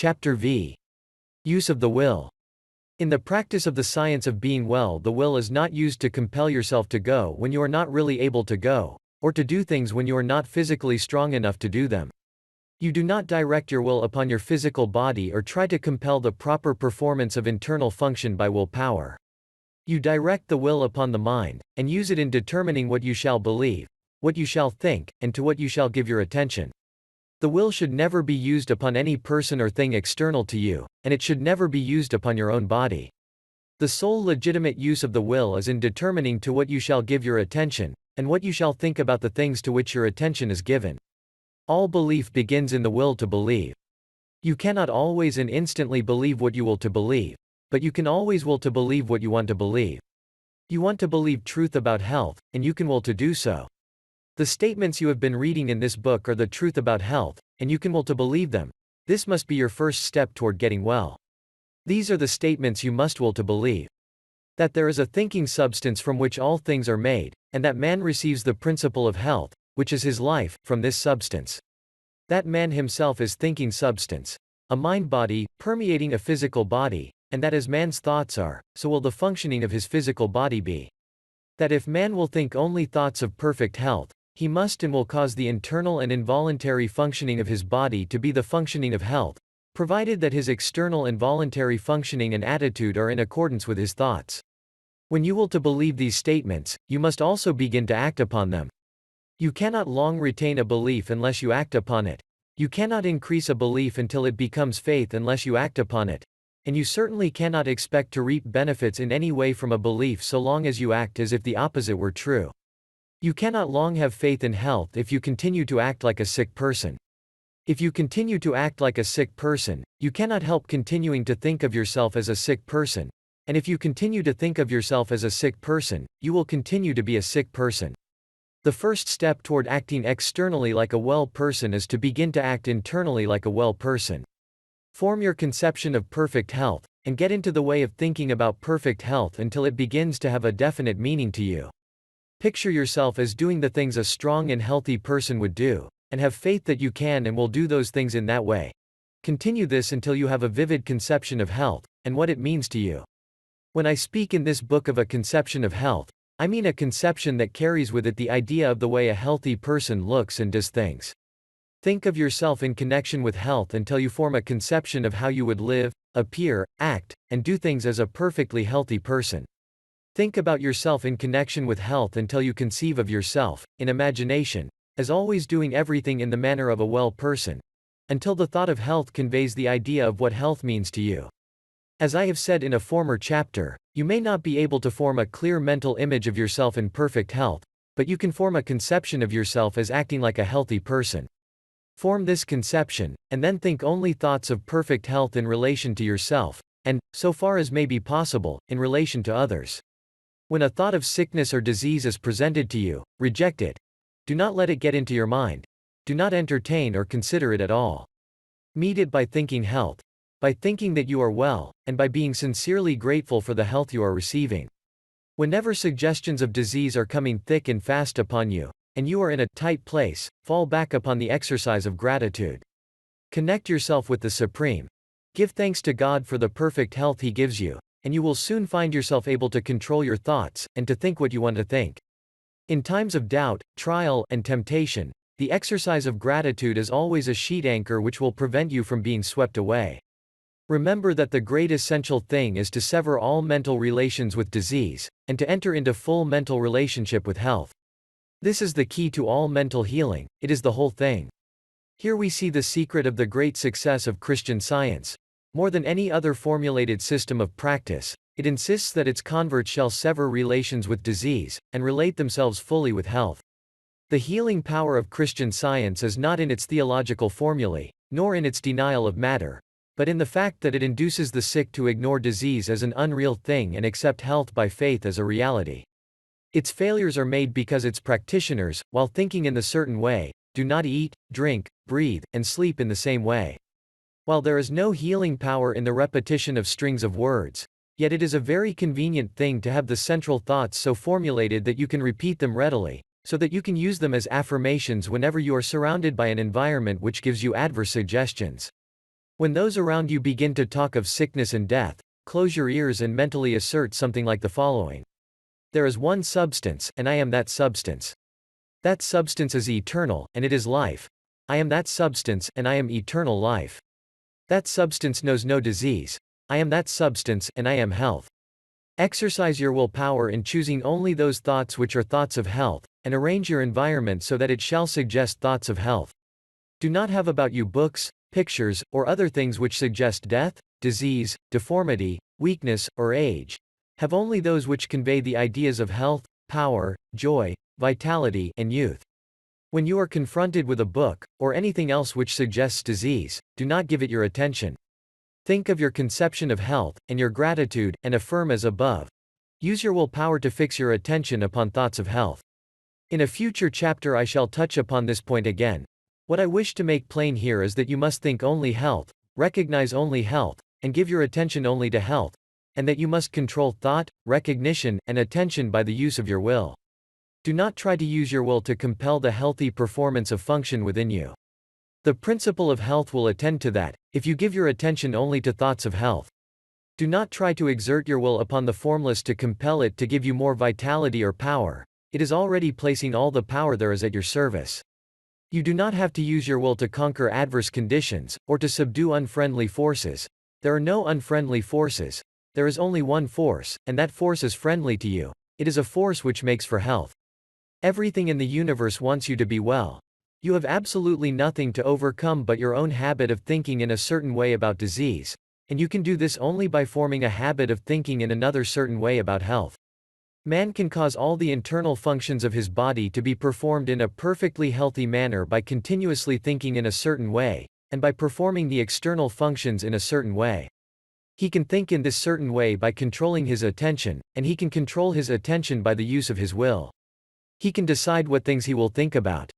Chapter V. Use of the will. In the practice of the science of being well, the will is not used to compel yourself to go when you are not really able to go, or to do things when you are not physically strong enough to do them. You do not direct your will upon your physical body or try to compel the proper performance of internal function by willpower. You direct the will upon the mind, and use it in determining what you shall believe, what you shall think, and to what you shall give your attention. The will should never be used upon any person or thing external to you, and it should never be used upon your own body. The sole legitimate use of the will is in determining to what you shall give your attention, and what you shall think about the things to which your attention is given. All belief begins in the will to believe. You cannot always and instantly believe what you will to believe, but you can always will to believe what you want to believe. You want to believe truth about health, and you can will to do so. The statements you have been reading in this book are the truth about health, and you can will to believe them. This must be your first step toward getting well. These are the statements you must will to believe. That there is a thinking substance from which all things are made, and that man receives the principle of health, which is his life, from this substance. That man himself is thinking substance, a mind-body, permeating a physical body, and that as man's thoughts are, so will the functioning of his physical body be. That if man will think only thoughts of perfect health, he must and will cause the internal and involuntary functioning of his body to be the functioning of health, provided that his external and voluntary functioning and attitude are in accordance with his thoughts. When you will to believe these statements, you must also begin to act upon them. You cannot long retain a belief unless you act upon it. You cannot increase a belief until it becomes faith unless you act upon it. And you certainly cannot expect to reap benefits in any way from a belief so long as you act as if the opposite were true. You cannot long have faith in health if you continue to act like a sick person. If you continue to act like a sick person, you cannot help continuing to think of yourself as a sick person. And if you continue to think of yourself as a sick person, you will continue to be a sick person. The first step toward acting externally like a well person is to begin to act internally like a well person. Form your conception of perfect health, and get into the way of thinking about perfect health until it begins to have a definite meaning to you. Picture yourself as doing the things a strong and healthy person would do, and have faith that you can and will do those things in that way. Continue this until you have a vivid conception of health, and what it means to you. When I speak in this book of a conception of health, I mean a conception that carries with it the idea of the way a healthy person looks and does things. Think of yourself in connection with health until you form a conception of how you would live, appear, act, and do things as a perfectly healthy person. Think about yourself in connection with health until you conceive of yourself, in imagination, as always doing everything in the manner of a well person, until the thought of health conveys the idea of what health means to you. As I have said in a former chapter, you may not be able to form a clear mental image of yourself in perfect health, but you can form a conception of yourself as acting like a healthy person. Form this conception, and then think only thoughts of perfect health in relation to yourself, and, so far as may be possible, in relation to others. When a thought of sickness or disease is presented to you, reject it. Do not let it get into your mind. Do not entertain or consider it at all. Meet it by thinking health, by thinking that you are well, and by being sincerely grateful for the health you are receiving. Whenever suggestions of disease are coming thick and fast upon you, and you are in a tight place, fall back upon the exercise of gratitude. Connect yourself with the Supreme. Give thanks to God for the perfect health He gives you, and you will soon find yourself able to control your thoughts, and to think what you want to think. In times of doubt, trial, and temptation, the exercise of gratitude is always a sheet anchor which will prevent you from being swept away. Remember that the great essential thing is to sever all mental relations with disease, and to enter into full mental relationship with health. This is the key to all mental healing, it is the whole thing. Here we see the secret of the great success of Christian Science. More than any other formulated system of practice, it insists that its converts shall sever relations with disease, and relate themselves fully with health. The healing power of Christian Science is not in its theological formulae, nor in its denial of matter, but in the fact that it induces the sick to ignore disease as an unreal thing and accept health by faith as a reality. Its failures are made because its practitioners, while thinking in the certain way, do not eat, drink, breathe, and sleep in the same way. While there is no healing power in the repetition of strings of words, yet it is a very convenient thing to have the central thoughts so formulated that you can repeat them readily, so that you can use them as affirmations whenever you are surrounded by an environment which gives you adverse suggestions. When those around you begin to talk of sickness and death, close your ears and mentally assert something like the following. There is one substance, and I am that substance. That substance is eternal, and it is life. I am that substance, and I am eternal life. That substance knows no disease. I am that substance, and I am health. Exercise your willpower in choosing only those thoughts which are thoughts of health, and arrange your environment so that it shall suggest thoughts of health. Do not have about you books, pictures, or other things which suggest death, disease, deformity, weakness, or age. Have only those which convey the ideas of health, power, joy, vitality, and youth. When you are confronted with a book, or anything else which suggests disease, do not give it your attention. Think of your conception of health, and your gratitude, and affirm as above. Use your willpower to fix your attention upon thoughts of health. In a future chapter I shall touch upon this point again. What I wish to make plain here is that you must think only health, recognize only health, and give your attention only to health, and that you must control thought, recognition, and attention by the use of your will. Do not try to use your will to compel the healthy performance of function within you. The principle of health will attend to that, if you give your attention only to thoughts of health. Do not try to exert your will upon the formless to compel it to give you more vitality or power. It is already placing all the power there is at your service. You do not have to use your will to conquer adverse conditions, or to subdue unfriendly forces. There are no unfriendly forces. There is only one force, and that force is friendly to you. It is a force which makes for health. Everything in the universe wants you to be well. You have absolutely nothing to overcome but your own habit of thinking in a certain way about disease, and you can do this only by forming a habit of thinking in another certain way about health. Man can cause all the internal functions of his body to be performed in a perfectly healthy manner by continuously thinking in a certain way, and by performing the external functions in a certain way. He can think in this certain way by controlling his attention, and he can control his attention by the use of his will. He can decide what things he will think about.